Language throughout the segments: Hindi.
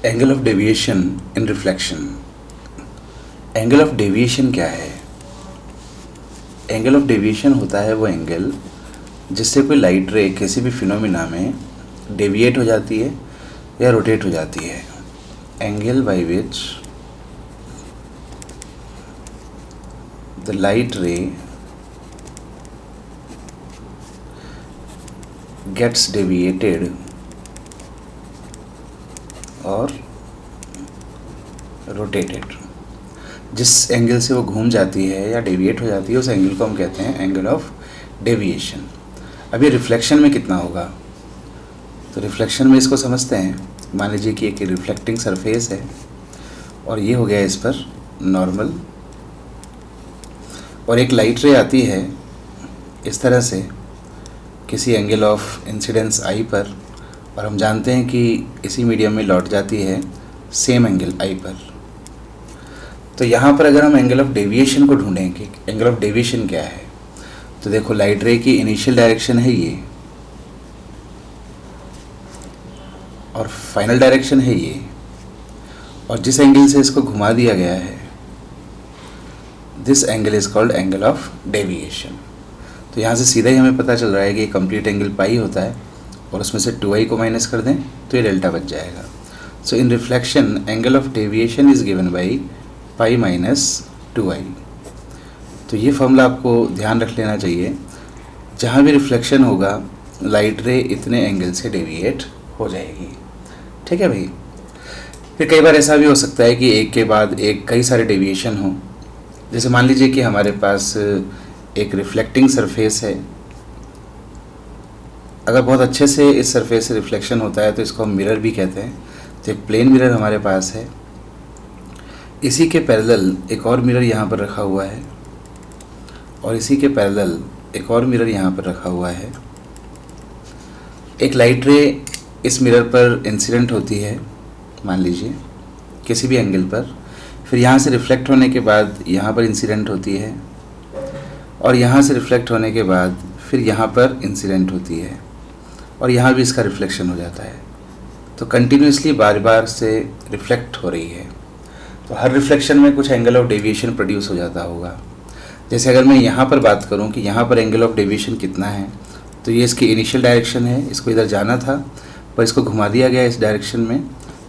Angle of deviation in reflection. Angle of deviation क्या है? एंगल ऑफ डेविएशन होता है वो एंगल जिससे कोई लाइट रे किसी भी फिनोमिना में डेविएट हो जाती है या रोटेट हो जाती है। Angle by which the light ray gets deviated और रोटेटेड। जिस एंगल से वो घूम जाती है या डेविएट हो जाती है उस एंगल को हम कहते हैं एंगल ऑफ डेविएशन। अब ये रिफ्लेक्शन में कितना होगा? तो रिफ्लेक्शन में इसको समझते हैं। मान लीजिए कि एक रिफ्लेक्टिंग सरफेस है और ये हो गया इस पर नॉर्मल, और एक लाइट रे आती है इस तरह से किसी एंगल ऑफ इंसिडेंस आई पर, और हम जानते हैं कि इसी मीडियम में लौट जाती है सेम एंगल आई पर। तो यहाँ पर अगर हम एंगल ऑफ डेविएशन को ढूंढें कि एंगल ऑफ डेविएशन क्या है, तो देखो लाइट रे की इनिशियल डायरेक्शन है ये और फाइनल डायरेक्शन है ये, और जिस एंगल से इसको घुमा दिया गया है this angle is called angle of deviation. तो यहाँ से सीधा ही हमें पता चल रहा है कि कंप्लीट एंगल पाई होता है और उसमें से 2i को माइनस कर दें तो ये डेल्टा बच जाएगा। So in reflection angle of deviation is given by pi minus 2i। तो ये फॉर्मूला आपको ध्यान रख लेना चाहिए। जहाँ भी रिफ्लेक्शन होगा लाइट रे इतने एंगल से डेविएट हो जाएगी। ठीक है भाई। फिर कई बार ऐसा भी हो सकता है कि एक के बाद एक कई सारे डेविएशन हो। जैसे मान लीजिए कि हमारे पास एक रिफ्लेक्टिंग सरफेस है। अगर बहुत अच्छे से इस सरफेस से रिफ्लेक्शन होता है तो इसको हम मिरर भी कहते हैं। तो एक प्लेन मिरर हमारे पास है, इसी के पैरेलल एक और मिरर यहाँ पर रखा हुआ है और इसी के पैरेलल एक और मिरर यहाँ पर रखा हुआ है। एक लाइट रे इस मिरर पर इंसिडेंट होती है मान लीजिए किसी भी एंगल पर, फिर यहाँ से रिफ्लेक्ट होने के बाद यहाँ पर इंसिडेंट होती है और यहाँ से रिफ्लेक्ट होने के बाद फिर यहाँ पर इंसिडेंट होती है और यहाँ भी इसका रिफ्लेक्शन हो जाता है। तो कंटिन्यूसली बार बार से रिफ्लेक्ट हो रही है। तो हर रिफ्लेक्शन में कुछ एंगल ऑफ डेविएशन प्रोड्यूस हो जाता होगा। जैसे अगर मैं यहाँ पर बात करूँ कि यहाँ पर एंगल ऑफ डेविएशन कितना है, तो ये इसकी इनिशियल डायरेक्शन है, इसको इधर जाना था पर इसको घुमा दिया गया इस डायरेक्शन में,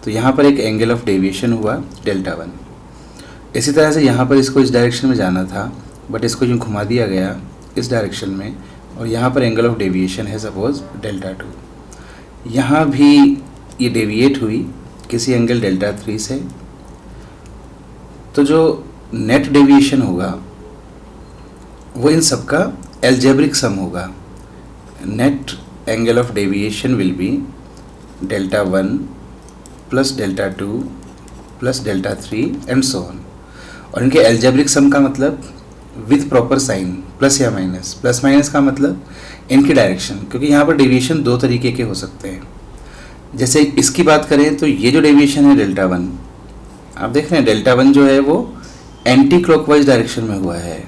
तो यहाँ पर एक एंगल ऑफ डेविएशन हुआ डेल्टा 1। इसी तरह से यहाँ पर इसको इस डायरेक्शन में जाना था बट इसको यूँ घुमा दिया गया इस डायरेक्शन में, और यहाँ पर एंगल ऑफ डेविएशन है सपोज डेल्टा 2। यहाँ भी ये डेविएट हुई किसी एंगल डेल्टा 3 से। तो जो नेट डेविएशन होगा वो इन सब का एल्जेब्रिक सम होगा। Net angle of deviation will be delta 1 plus delta 2 plus delta 3 and so on. और इनके एल्जेब्रिक सम का मतलब विथ प्रॉपर साइन, प्लस या माइनस। प्लस माइनस का मतलब इनकी डायरेक्शन, क्योंकि यहाँ पर डेविएशन दो तरीके के हो सकते हैं। जैसे इसकी बात करें तो ये जो डेविएशन है डेल्टा 1, आप देख रहे हैं डेल्टा 1 जो है वो एंटी क्लॉकवाइज डायरेक्शन में हुआ है,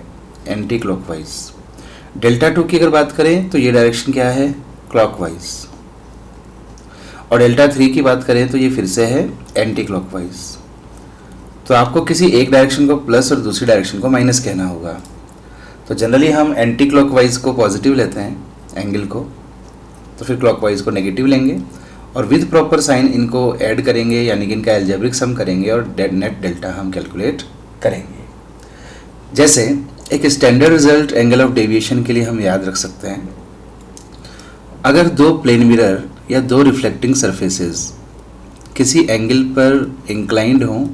एंटी क्लॉकवाइज। डेल्टा 2 की अगर बात करें तो ये डायरेक्शन क्या है, क्लॉकवाइज। और डेल्टा 3 की बात करें तो ये फिर से है एंटी क्लॉकवाइज। तो आपको किसी एक डायरेक्शन को प्लस और दूसरी डायरेक्शन को माइनस कहना होगा। तो जनरली हम एंटी क्लॉकवाइज को पॉजिटिव लेते हैं एंगल को, तो फिर क्लॉकवाइज को नेगेटिव लेंगे और विद प्रॉपर साइन इनको ऐड करेंगे, यानी कि इनका एल्जेब्रिक सम करेंगे और नेट डेल्टा हम कैलकुलेट करेंगे। जैसे एक standard result angle of deviation के लिए हम याद रख सकते हैं, अगर दो प्लेन मिरर या दो रिफ्लेक्टिंग सरफेसेस किसी एंगल पर इंक्लाइंड हों,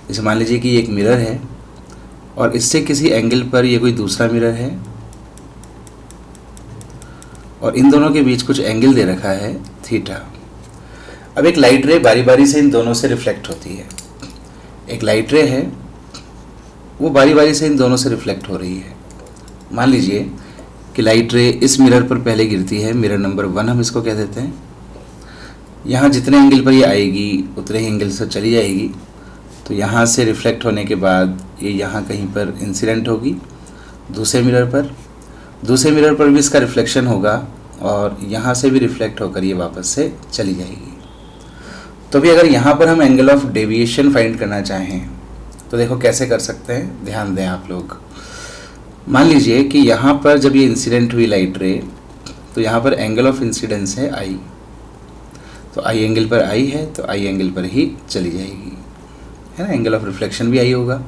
जैसे मान लीजिए कि ये एक मिरर है और इससे किसी एंगल पर ये कोई दूसरा मिरर है और इन दोनों के बीच कुछ एंगल दे रखा है थीटा। अब एक लाइट रे बारी बारी से इन दोनों से रिफ्लेक्ट होती है। एक लाइट रे है वो बारी बारी से इन दोनों से रिफ्लेक्ट हो रही है। मान लीजिए कि लाइट रे इस मिरर पर पहले गिरती है, मिरर नंबर 1 हम इसको कह देते हैं। यहाँ जितने एंगल पर ये आएगी उतने ही एंगल से चली जाएगी। तो यहाँ से रिफ्लेक्ट होने के बाद ये यहाँ कहीं पर इंसिडेंट होगी दूसरे मिरर पर, दूसरे मिरर पर भी इसका रिफ्लेक्शन होगा और यहाँ से भी रिफ्लेक्ट होकर ये वापस से चली जाएगी। तो भी अगर यहाँ पर हम एंगल ऑफ डेविएशन फाइंड करना चाहें तो देखो कैसे कर सकते हैं, ध्यान दें आप लोग। मान लीजिए कि यहाँ पर जब ये इंसिडेंट हुई लाइट रे, तो यहाँ पर एंगल ऑफ इंसिडेंस है आई, तो आई एंगल पर आई है तो आई एंगल पर ही चली जाएगी, है ना। एंगल ऑफ रिफ्लेक्शन भी आई होगा।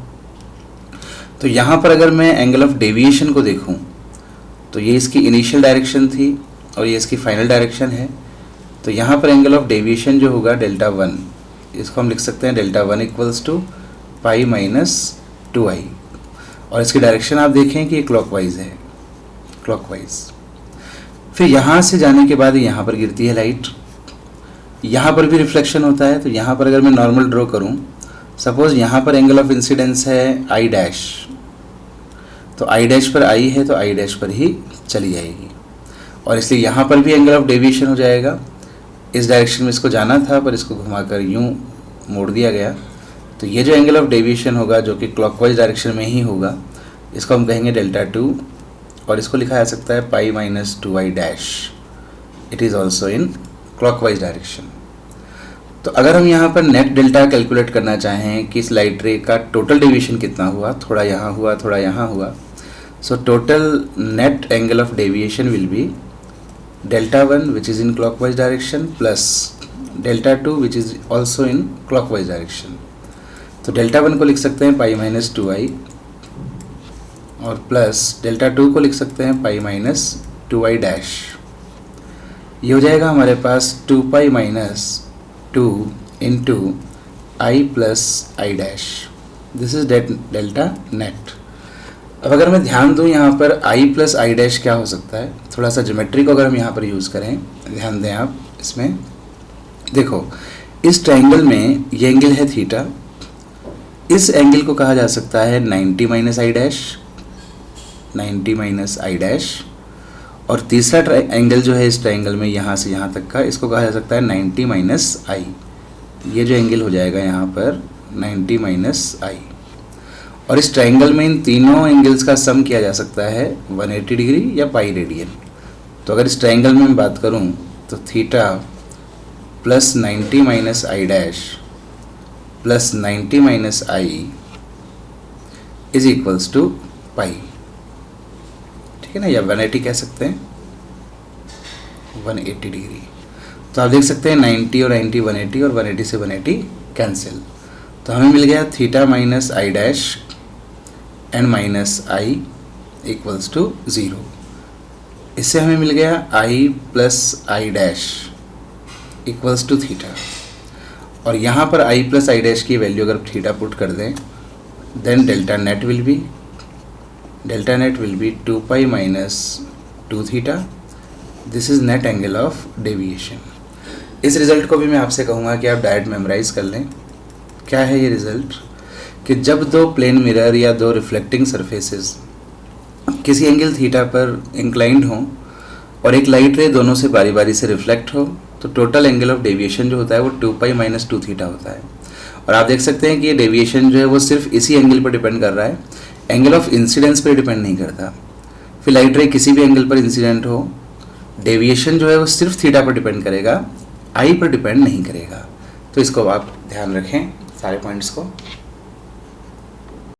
तो यहाँ पर अगर मैं एंगल ऑफ डेविएशन को देखूँ तो ये इसकी इनिशियल डायरेक्शन थी और ये इसकी फाइनल डायरेक्शन है। तो यहाँ पर एंगल ऑफ डेविएशन जो होगा डेल्टा 1, इसको हम लिख सकते हैं delta 1 equals to pi minus 2i, और इसकी डायरेक्शन आप देखें कि ये क्लॉकवाइज है, क्लॉकवाइज। फिर यहाँ से जाने के बाद यहाँ पर गिरती है लाइट, यहाँ पर भी रिफ्लेक्शन होता है। तो यहाँ पर अगर मैं नॉर्मल ड्रॉ करूँ, सपोज यहाँ पर एंगल ऑफ इंसिडेंस है आई डैश, तो आई डैश पर आई है तो आई डैश पर ही चली जाएगी, और इसलिए यहाँ पर भी एंगल ऑफ डेविएशन हो जाएगा। इस डायरेक्शन में इसको जाना था पर इसको घुमाकर यूँ मोड़ दिया गया, तो ये जो एंगल ऑफ डेविएशन होगा जो कि क्लॉकवाइज डायरेक्शन में ही होगा, इसको हम कहेंगे डेल्टा 2, और इसको लिखा जा सकता है पाई minus 2i dash, it is also in clockwise direction. तो अगर हम यहाँ पर नेट डेल्टा कैलकुलेट करना चाहें कि इस लाइट रे का टोटल डेविएशन कितना हुआ, थोड़ा यहाँ हुआ थोड़ा यहाँ हुआ, so total net angle of deviation will be delta 1 which is in clockwise direction plus delta 2 which is also in clockwise direction. तो डेल्टा 1 को लिख सकते हैं पाई माइनस 2i, और प्लस डेल्टा 2 को लिख सकते हैं पाई माइनस 2i डैश। ये हो जाएगा हमारे पास 2 pi minus 2 into I plus i dash, this is delta net. अब अगर मैं ध्यान दूँ यहाँ पर आई प्लस आई डैश क्या हो सकता है, थोड़ा सा ज्योमेट्री को अगर हम यहाँ पर यूज़ करें, ध्यान दें आप इसमें। देखो इस ट्रायंगल में ये एंगल है थीटा, इस एंगल को कहा जा सकता है 90 minus i dash, 90 minus i dash, और तीसरा एंगल जो है इस ट्रायंगल में यहाँ से यहाँ तक का, इसको कहा जा सकता है 90 माइनस आई। ये जो एंगल हो जाएगा यहाँ पर 90 माइनस आई, और इस ट्रायंगल में इन तीनों एंगल्स का सम किया जा सकता है 180 डिग्री या पाई रेडियन। तो अगर इस ट्रायंगल में मैं बात करूँ तो theta plus 90 minus i dash plus 90 minus i is equals to pi, ठीक है ना, या 180 कह सकते हैं, 180 डिग्री। तो आप देख सकते हैं 90 और 90 180, और 180 से 180 कैंसिल, तो हमें मिल गया theta minus i dash and minus i equals to 0। इससे हमें मिल गया i plus i dash equals to theta, और यहाँ पर आई प्लस आई डैश की वैल्यू अगर थीटा पुट कर दें, then delta net will be 2 pi minus 2 theta, this is net angle of deviation. इस रिज़ल्ट को भी मैं आपसे कहूँगा कि आप डायरेक्ट मेमोराइज कर लें। क्या है ये रिज़ल्ट, कि जब दो प्लेन मिरर या दो रिफ्लेक्टिंग सरफेसेस किसी एंगल थीटा पर इंक्लाइंड हों और एक लाइट रे दोनों से बारी बारी से रिफ्लेक्ट हो, तो टोटल एंगल ऑफ डेविएशन जो होता है वो 2 पाई माइनस 2 थीटा होता है। और आप देख सकते हैं कि ये डेविएशन जो है वो सिर्फ इसी एंगल पर डिपेंड कर रहा है, एंगल ऑफ इंसिडेंस पर डिपेंड नहीं करता। फिर लाइट रे किसी भी एंगल पर इंसिडेंट हो, डेविएशन जो है वो सिर्फ थीटा पर डिपेंड करेगा, आई पर डिपेंड नहीं करेगा। तो इसको आप ध्यान रखें सारे पॉइंट्स को।